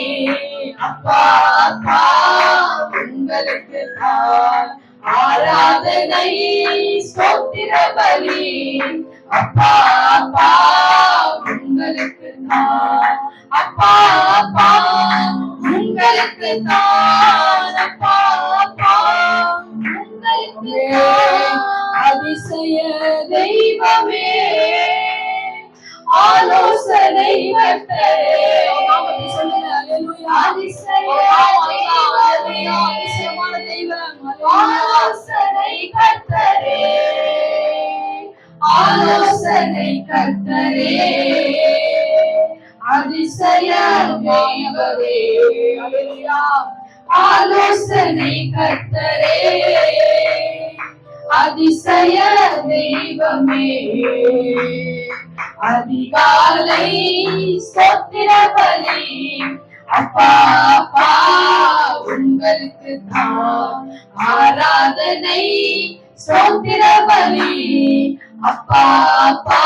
A: அப்பா அப்பா உங்களுக்கு தான். ஆராதனை ஸ்தோத்திர பலி அப்பா அப்பா உங்களுக்கு தான். அப்பா அப்பா உங்களுக்கு தான். அப்பா அப்பா உங்களுக்கு தான். அதிசய தெய்வமே ஆலோசனை கர்த்தரே. அதிசயமான தெய்வம் ஆலோசனை
B: கர்த்தரே அதிசயமானவரே. அல்லேலூயா. ஆலோசனை கர்த்தரே அதிசய தெய்வமே. அதிகாலை ஸ்தோத்திர பலி அப்பா அப்பா உங்களுக்கு தான் ஆராதனை. ஸ்தோத்திர பலி அப்பா அப்பா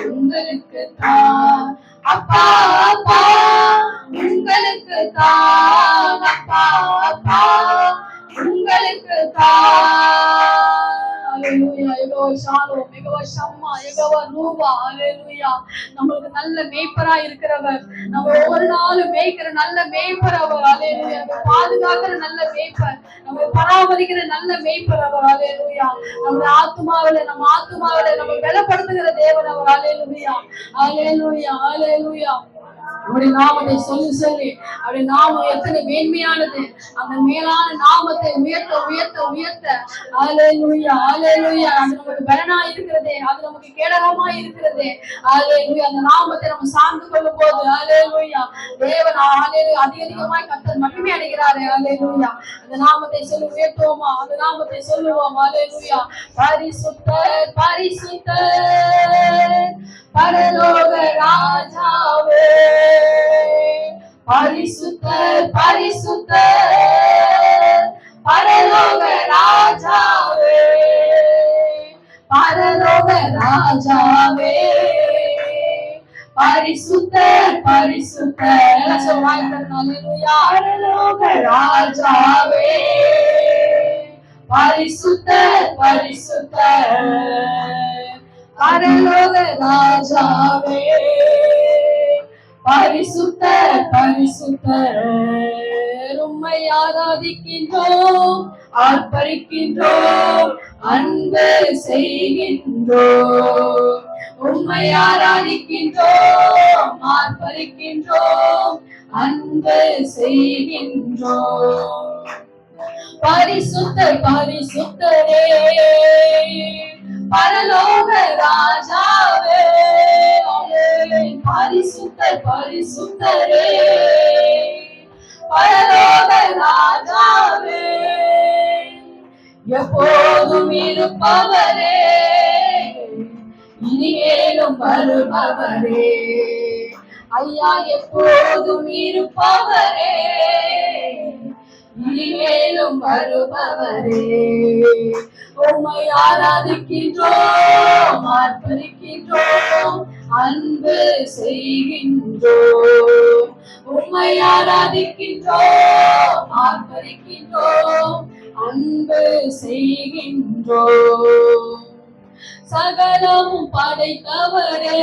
B: உங்களுக்கு தான். அப்பா அப்பா உங்களுக்கு தான். அப்பா அப்பா உங்களுக்கு தான்.
A: அல்லேலூயா. யெகோவா ஷாலோம், யெகோவா ஷம்மா, யெகோவா ரூபா. அல்லேலூயா. நமக்கு நல்ல மேய்ப்பரா இருக்கிறவர், நம்ம ஒவ்வொரு நாளும் மேய்க்கிற நல்ல மேய்ப்பர் அவர். அல்லேலூயா. நம்ம பாதுகாக்கிற நல்ல மேய்ப்பர், நம்ம பராமரிக்கிற நல்ல மேய்ப்பர் அவர். அல்லேலூயா. நம்ம ஆத்துமாவில நம்ம பலப்படுத்துகிற தேவன் அவர். அல்லேலூயா. அல்லேலூயா. அல்லேலூயா. அவருடைய நாமத்தை சொல்லி சொல்லி அவருடைய நாமம் எத்தனை மேன்மையானது. அந்த மேலான நாமத்தை உயர்த்த உயர்த்த உயர்த்த அல்லேலூயா. அல்லேலூயா. அது நமக்கு பலனா இருக்கிறதே, அது நமக்கு கேடகமா இருக்கிறதே. அல்லேலூயா. அந்த நாமத்தை நம்ம சார்ந்து கொள்ளும் போது அல்லேலூயா தேவன் அல்லேலூயா அதிகமாய் கர்த்தர் மகிமை அடைகிறாரே. அல்லேலூயா. அந்த நாமத்தை சொல்லி உயர்த்துவோமா? அந்த நாமத்தை சொல்லுவோம். அல்லேலூயா. பரிசுத்தர் பரிசுத்தர் பரலோக ராஜாவே. பரிசுத்தர் பரிசுத்தர் பரலோக ராஜாவே. பரலோக ராஜாவே. பரிசுத்தர் பரிசுத்தர் அல்லேலூயா. பரலோக ராஜாவே. பரிசுத்தர் பரிசுத்தர் பரலோக ராஜாவே. பரிசுத்தர் பரிசுத்தர் உம்மை ஆராதிக்கின்றோம், ஆர்ப்பரிக்கின்றோம், அன்பு செய்கின்றோம். உம்மை ஆராதிக்கின்றோம், ஆர்ப்பரிக்கின்றோம், அன்பு செய்கின்றோம். பரிசுத்தர் பரிசுத்தரே பரலோக ராஜாவே. பரிசுத்தர் பரிசுத்தரே பரலோக ராஜாவே. எப்போதும் இருப்பவரே இனிமேலும் வருபவரே. ஐயா எப்போதும் இருப்பவரே இனிமேலும் வருபவரே. உம்மை ஆராதிக்கின்றோம், ஆர்ப்பரிக்கின்றோம், அன்பு செய்கின்றோம். உம்மை ஆராதிக்கின்றோம், ஆர்ப்பரிக்கின்றோம், அன்பு செய்கின்றோம். சகலமும் படைத்தவரே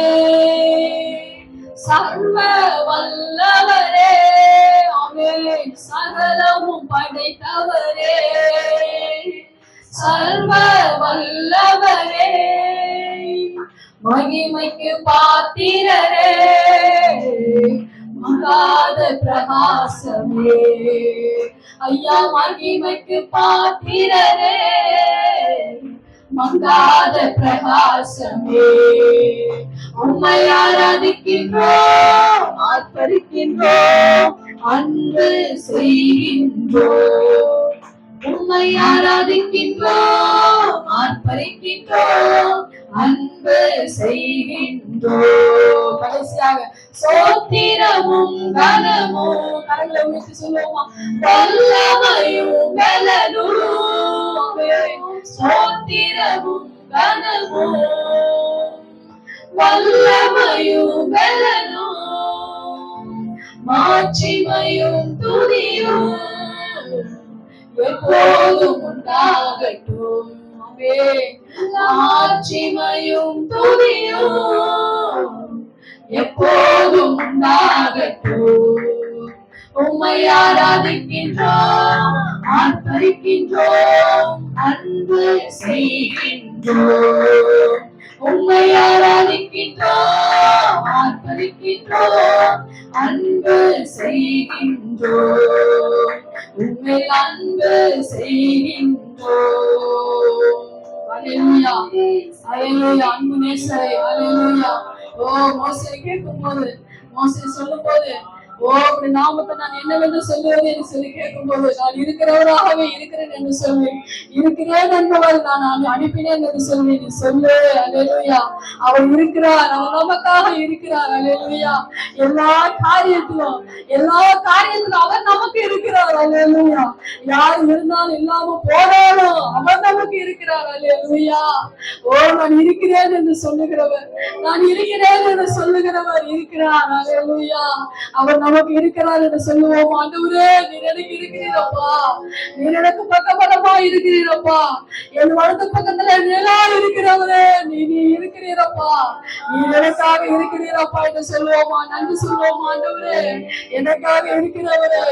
A: சர்வ வல்லவரே. ஆமென். சகலமும் படைத்தவரே சர்வ வல்லவரே. மகிமைக்கு பாத்திரரே மகாத பிரகாசமே. ஐயா மகிமைக்கு பாத்திரரே மங்காத பிரகாசமே. உம்மை ஆராதிக்கின்றோம், ஆர்ப்பரிக்கின்றோம், அன்பு செய்கின்றோம். உம்மை ஆராதிக்கின்றோம், ஆர்ப்பரிக்கின்றோம், அன்பு செய்கின்றோம். கடைசியாக சோத்திரமும் கனமும் கரங்களை உயர்த்தி சொல்லுவோமா? வல்லமையும் பலனும் சோத்திரமும் கனமும் வல்லமையும் பலனும் மாட்சிமையும் துதியும் எப்போதும் உண்டாகட்டும். மாட்சிமையும் துதியும் எப்போதும் உண்டாகட்டும். உம்மை ஆராதிக்கின்றோம், ஆர்ப்பரிக்கின்றோம், அன்பு செய்கின்றோம். உம்மை ஆராதிக்கின்றோம், ஆர்ப்பரிக்கின்றோம், அன்பு செய்கின்றோம். உம்மை அன்பு செய்கின்றோம். அல்லேலூயா. அல்லேலூயா அல்லேலூயா அன்பு நேசரே அல்லேலூயா. ஓ மோசே கேட்கும்போது மோசே சொல்லும்போது அப்படி நாமத்தை நான் என்னவென்று சொல்லுவது என்று சொல்லி கேட்கும்போது நான் இருக்கிறவராகவே இருக்கிறேன் என்று சொல்லி இருக்கிறேன் என்பவர் நான் அனுப்பினேன் என்று சொல்லி நீ சொல்லு அல்லேலூயா. அவர் இருக்கிறார், அவர் நமக்காக இருக்கிறார் அல்லேலூயா. எல்லா காரியத்திலும் அவர் நமக்கு இருக்கிறார் அல்லேலூயா. யார் இருந்தாலும் இல்லாம போனாலும் அவர் நமக்கு இருக்கிறார் அல்லேலூயா. நான் இருக்கிறேன் என்று சொல்லுகிறவர், நான் இருக்கிறேன் என்று சொல்லுகிறவர் இருக்கிறார் அல்லேலூயா. அவர் நமக்கு இருக்கிறார் என்று சொல்லுவோம். ஆண்டவரே நீர் எனக்கு இருக்கிறீரப்பா, நீர் எனக்கு பக்கபலமா இருக்கிறீரப்பா, என் வலது பக்கத்துல நிலா இருக்கிறவரே நீ இருக்கிறீரப்பா, நீர் எனக்காக இருக்கிறீரப்பா என்று சொல்லுவோமா. நன்றி சொல்லுவோம். ஆண்டவரே எனக்காக இருக்கிறவரே,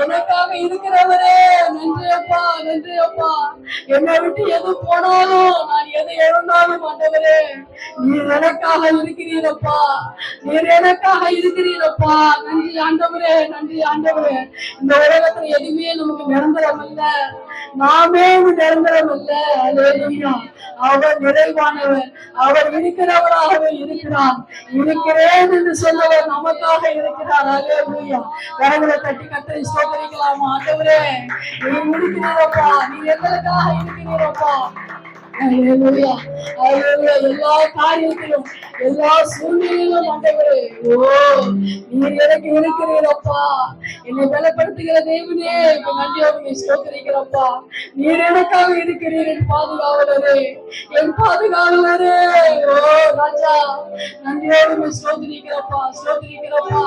A: எனக்காக இருக்கிறவரே நன்றி அப்பா, நன்றி அப்பா. என்னை விட்டு எது போனாலும் நான் எதை இழந்தாலும் ஆண்டவரே நீர் எனக்காக இருக்கிறீரப்பா, நீர் எனக்காக இருக்கிறீரப்பா. நன்றி ஆண்டவரே, நன்றி ஆண்டவரே. இந்த உலகத்துல எதுவுமே நமக்கு நிரந்தரம் இல்ல, நாமே நிரந்தரம் இல்ல அல்லேலூயா. அவர் நிறைவானவர், அவர் இருக்கிறவராகவே இருக்கிறார். இருக்கிறேன் என்று சொல்லவர் நமக்காக இருக்கிறார் அல்லேலூயா. கரங்களை தட்டி கர்த்தரை ஸ்தோத்திரிக்கலாம். ஆண்டவரே நீ இருக்கிறீரப்பா, நீ எங்களுக்காக இருக்கிறீரப்பா அல்லேலூயா அல்லேலூயா. எல்லா காரியத்திலும் எல்லா சூழ்நிலையிலும் ஆண்டவரே நீர் எனக்கு இருக்கிறீரப்பா, என்னை பலப்படுத்துகிற தேவனே நன்றியோடு ஸ்தோத்திரிக்கிறப்பா. நீர் எனக்காக இருக்கிறீர், என் பாதுகாவலரே, என் பாதுகாவலரே. ராஜா நன்றியோடு ஸ்தோத்திரிக்கிறப்பா, ஸ்தோத்திரிக்கிறப்பா.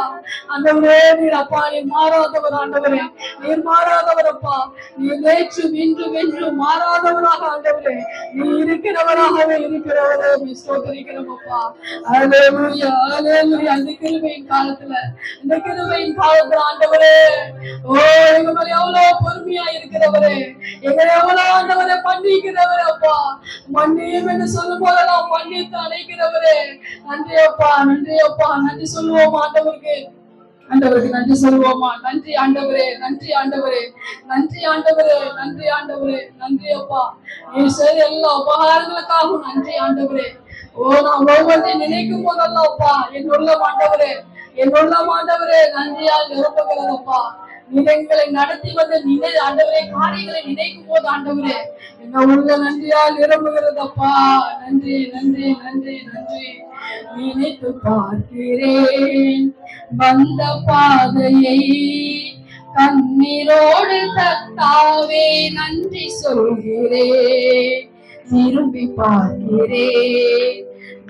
A: ஆண்டவரே நீர் அப்பா, நீர் மாறாதவர் ஆண்டவரே, நீர் மாறாதவர் அப்பா, நீர் நேற்றும் இன்றும் என்றும் மாறாதவராக ஆண்டவரே நீ இருக்கிறவராகவே இருக்கிறவரே ஸ்தோத்திரிக்கிறோமப்பா. அல்லேலூயா அல்லேலூயா. அந்த கிருபையின் காலத்துல, இந்த கிருபையின் காலத்துல ஆண்டவரே எங்க மேல எவ்வளவு பொறுமையா இருக்கிறவரே, எங்களை எவ்வளவு ஆண்டவரை மன்னிக்கிறவரே அப்பா. மன்னியும் என்று சொல்லும் போதெல்லாம் மன்னித்து அழைக்கிறவரே நன்றி அப்பா, நன்றி அப்பா. நன்றி சொல்லுவோம் ஆண்டவருக்கு, ஆண்டவருக்கு நன்றி சொல்லுவோமா. நன்றி ஆண்டவரே, நன்றி ஆண்டவரே, நன்றி ஆண்டவரே, நன்றி ஆண்டவரே, நன்றி அப்பா. நீ செய்த எல்லா உபகாரங்களுக்காகவும் நன்றி ஆண்டவரே. நான் ஒவ்வொன்றையும் நினைக்கும் போதெல்லாம் அப்பா என்னுள்ள ஆண்டவரே, என்னுள்ள ஆண்டவரே நன்றியால் நிரப்புகிறதப்பா. எங்களை நடத்தி வந்த ஆண்டவரே காரியங்களை நினைக்கும் போது ஆண்டவரே என்ன உள்ள நன்றியால் நிரம்புகிறதப்பா. நன்றி நன்றி நன்றி நன்றி. நினைத்து பார்க்கிறேன் வந்த பாதையை, கண்ணீரோடு கர்த்தாவே நன்றி சொல்கிறேன். திரும்பி பார்க்கிறேன்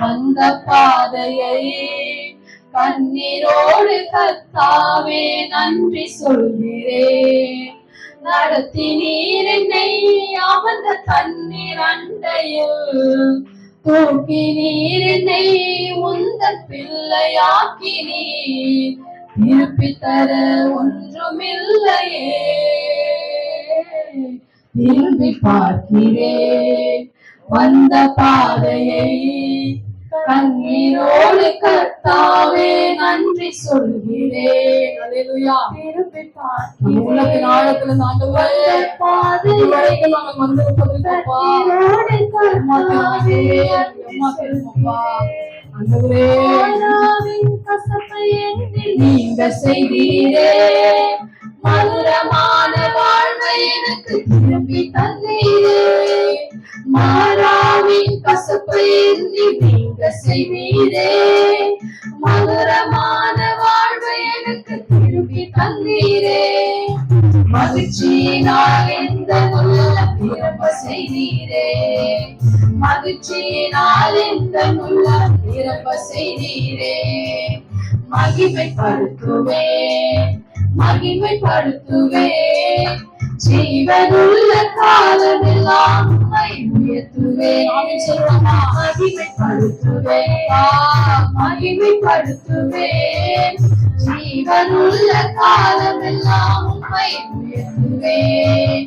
A: வந்த பாதையை, கண்ணீரோடு கர்த்தாவே நன்றி சொல்கிறேன். நடத்தி நீர் என்னை அமர்ந்த தண்ணீர் அண்டையில், தூக்கி நீர் என்னை உந்தன் பிள்ளையாக்கி நீர் திருப்பி தர ஒன்றுமில்லையே. திரும்பி பார்க்கிறேன் வந்த பாதையை, கண்ணீரோடு கர்த்தாவே நன்றி சொல்கிறேன். அல்லேலூயா. திருப்பி பார்க்கிறேன் உலகின் ஆழத்துல ஆண்டவரே பாதையை, நாங்கள் வந்திருப்பதற்கப்பா ஆண்டவரே கசப்பை நீங்க செய்தீரே, மதுரமான வாழ்வை எனக்கு திரும்பி தந்தீரே. மாறாவின் கசப்பை நீங்க செய்தீரே, மதுரமான வாழ்வை எனக்கு திரும்பி தந்தீரே. மகிழ்ச்சியினால் எந்த உள்ளம் நிரம்ப செய்தீரே, மகிழ்ச்சியினால் எந்த உள்ளம் நிரம்ப செய்தீரே. மகிமைப்படுத்துவேன் மகிமைப்படுத்துவேன், ஜீவனுள்ள காலமெல்லாம் உம்மை உயர்த்துவேன். மகிமைப்படுத்துவேன் மகிமைப்படுத்துவேன், ஜீவனுள்ள காலமெல்லாம் உம்மை உயர்த்துவேன்.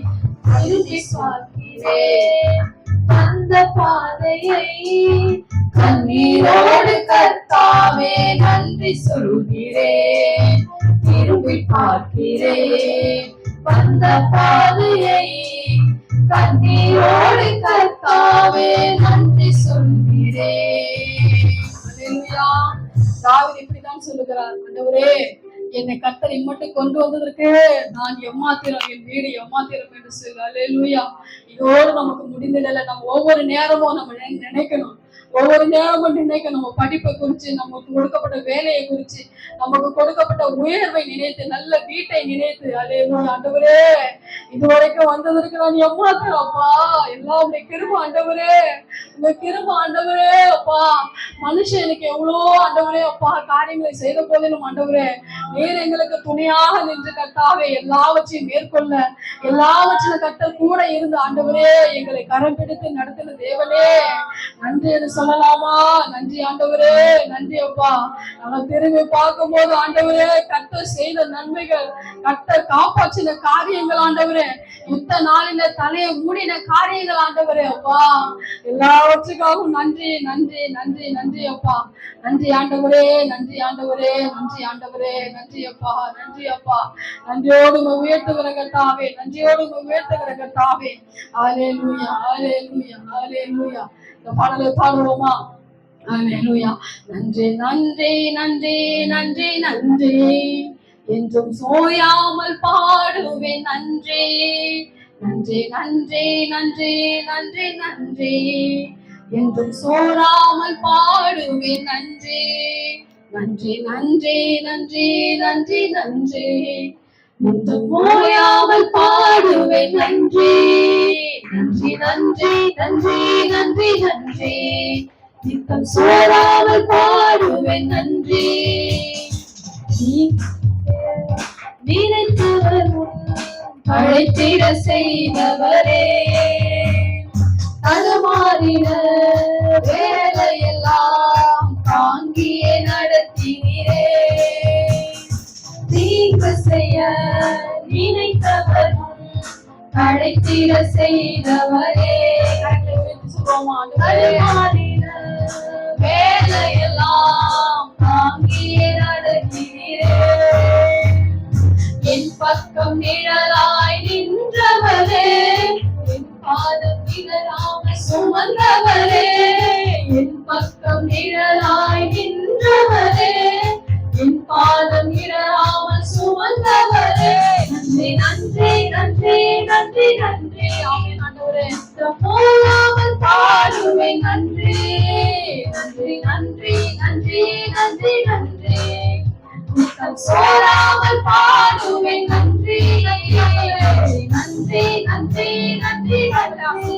A: திரும்பி பார்க்கிறேன் அந்த பாதையை, கண்ணீரோடு கர்த்தாவே நன்றி சொல்கிறேன். திரும்பி பார்க்கிறேன் வந்த பாதையை, கண்ணீரோடு
B: கர்த்தாவே நன்றி சொல்கிறேன்.
A: அல்லேலூயா. தாவீது இப்படித்தான் சொல்லுகிறார், ஆண்டவரே என்னை கர்த்தர் இம்மட்டும் கொண்டு வந்ததற்கு நான் எம்மாத்திரம், என் வீடு எம்மாத்திரம் என்று சொல்லு. அல்லேலூயா. இதோடு நமக்கு முடிந்ததில்லை. நம்ம ஒவ்வொரு நேரமும் நம்ம நினைக்கணும், ஒவ்வொரு நேரமும் நினைக்கணும், நம்ம படிப்பை குறிச்சு, நமக்கு கொடுக்கப்பட்ட வேலையை குறிச்சு, நமக்கு கொடுக்கப்பட்ட உயர்வை நினைத்து, நல்ல வீட்டை நினைத்து, அல்லேலூயா. ஆண்டவரே இதுவரைக்கும் வந்ததற்கு நான் எம்மாத்திரம் அப்பா, எல்லாம் உங்க கிருபை ஆண்டவரே, உங்க கிருபை ஆண்டவரே அப்பா. மனுஷன் எனக்கு எவ்வளோ ஆண்டவரே அப்பா காரியங்களை செய்த போதிலும் ஆண்டவரே நீர் எங்களுக்கு துணையாக நின்று கர்த்தாவே எல்லாவற்றையும் மேற்கொள்ள, எல்லாவற்றிலும் கர்த்தர் கூட இருந்து ஆண்டவரே எங்களை கரம் பிடித்து நடத்தின தேவனே நன்றி என்று சொல்லலாமா? நன்றி ஆண்டவரே, நன்றி அப்பா. நம்ம திரும்பி பார்க்கும் போது ஆண்டவரே கர்த்தர் செய்த நன்மைகள், கர்த்தர் காப்பாற்றின காரியங்கள் ஆண்டவரே, யுத்த நாளில தலையை மூடின காரியங்கள் ஆண்டவரே அப்பா, எல்லாவற்றுக்காகவும் நன்றி நன்றி நன்றி நன்றி அப்பா. நன்றி ஆண்டவரே, நன்றி ஆண்டவரே, நன்றி ஆண்டவரே, நன்றி அப்பா, நன்றி அப்பா. நன்றியோடு உயர்த்துகிற கர்த்தாவே, நன்றியோடு உயர்த்துகிற கர்த்தாவே. அல்லேலூயா, அல்லேலூயா, அல்லேலூயா. இந்த பாடலை பாடுவோமா? அல்லேலூயா. நன்றி நன்றி நன்றி நன்றி நன்றி என்றும் சோயாமல் பாடுவேன் நன்றி. நன்றி நன்றி நன்றி நன்றி நன்றி என்றும் சோராமல் பாடுவேன் நன்றி. நன்றி நன்றி நன்றி நன்றி நன்றி என்றும் ஓயாமல் பாடுவேன் நன்றி. நன்றி நன்றி நன்றி நன்றி நன்றி நித்தம் சோராமல் பாடுவேன் நன்றி. நினைத்தவர் அழைத்திட செய்தவரே, தடுமாறின வேலையெல்லாம் தாங்கியே நடத்தினீரே. தீங்கு செய்ய நினைத்தவரும் அழைத்திட செய்தவரே, தடுமாறின வேலையெல்லாம் தாங்கியே நடத்தினீரே. என் பக்கம் நிழலாய் நின்றவரே, என் பாதம் நிழலாய் சுமந்தவரே. என் பக்கம் நிழலாய் நின்றவரே, என் பாதம் நிழலாமல் சுமந்தவரே. நன்றி நன்றி நன்றி நன்றி நன்றி. ஆமென் ஆண்டவரே. போகாமல் பாடுவேன் நன்றி. நன்றி நன்றி நன்றி நன்றி நன்றி சோராமல் பாடுவேன் நன்றி. நன்றி நன்றி நன்றி நன்றி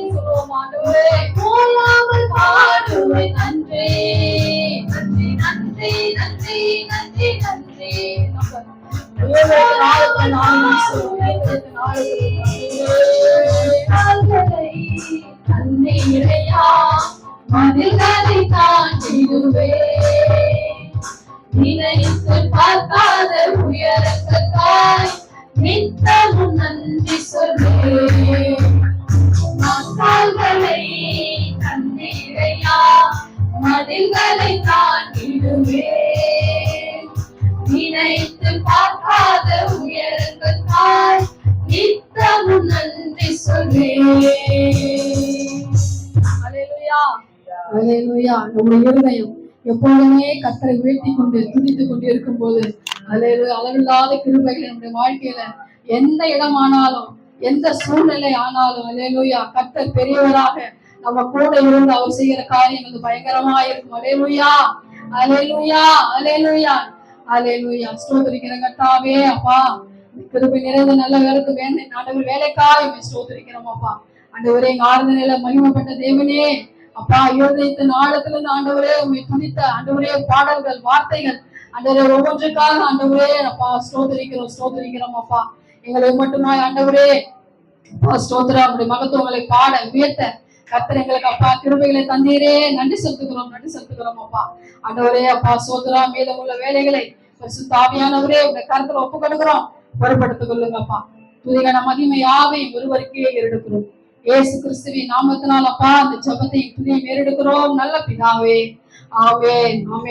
A: போகாமல் பாடுவேன் நன்றி. நன்றி நன்றி நன்றி நன்றி நன்றி. தண்ணீரையா மதில்களை தாண்டிடுவே, நினைத்து பார்க்காத உயரத்தாய் நித்தமும் நன்றி சொல்வேன். கால்களை தண்ணீரையா மதில்களை தாண்டிடுவே, நினைத்து பார்க்காத உயரத்தாய் நித்தமும் நன்றி சொல்வேன். அல்லேலூயா, அல்லேலூயா. நம்முடைய இருதயம் எப்பொழுதுமே கர்த்தரை உயர்த்தி கொண்டு துதித்துக் கொண்டு இருக்கும் போது அளவில்லாத கிருபைகள் நம்முடைய வாழ்க்கையில எந்த இடமானாலும், எந்த சூழ்நிலை ஆனாலும் அல்லேலூயா கர்த்தர் பெரியவராக நம்ம கூட இருந்து அவர் செய்கிற காரியங்கள் பயங்கரமா இருக்கும். அல்லேலூயா, அல்லேலூயா, அல்லேலூயா, அல்லேலூயா. ஸ்தோத்திரிக்கிற கர்த்தாவே அப்பா, கிருபை நிறைந்த நல்ல வேலைக்கு ஆண்டவர் வேலைக்காய் ஸ்தோத்திரிக்கிறோம் அப்பா. ஆண்டவரே எங்க ஆழ்ந்த நிலை மகிமைப்பட்ட தேவனே அப்பா, இருதயத்தின் ஆழத்துல இருந்து ஆண்டவரே உண்மை துதித்த ஆண்டவரே பாடல்கள் வார்த்தைகள் ஆண்டவரே ஒவ்வொன்றுக்காக ஆண்டவரே அப்பா ஸ்தோத்திரிக்கிறோம் ஸ்தோத்திரிக்கிறோம் அப்பா. எங்களை மட்டுமாய் ஆண்டவரே அப்பா ஸ்தோத்திரம் உங்களுடைய மகத்துவங்களை பாட உயர்த்த கர்த்தர் எங்களுக்கு அப்பா கிருபைகளை தந்தீரே நன்றி செலுத்துகிறோம் நன்றி செலுத்துகிறோம் அப்பா. ஆண்டவரே அப்பா ஸ்தோத்திரா மீதம் உள்ள வேலைகளை பரிசுத்த ஆவியானவரே உங்க கருத்துல ஒப்பு கொடுக்கிறோம், பொறுப்படுத்திக் கொள்ளுங்க அப்பா. துதிகன மகிமை யாவையும் ஒருவருக்கே ஏறெடுக்கிறோம். இயேசு கிறிஸ்துவின் நாமத்தினால் அப்பா அந்த ஜெபத்தை துதியை ஏறெடுக்கிறோம் நல்ல பிதாவே. ஆமென், ஆமென்.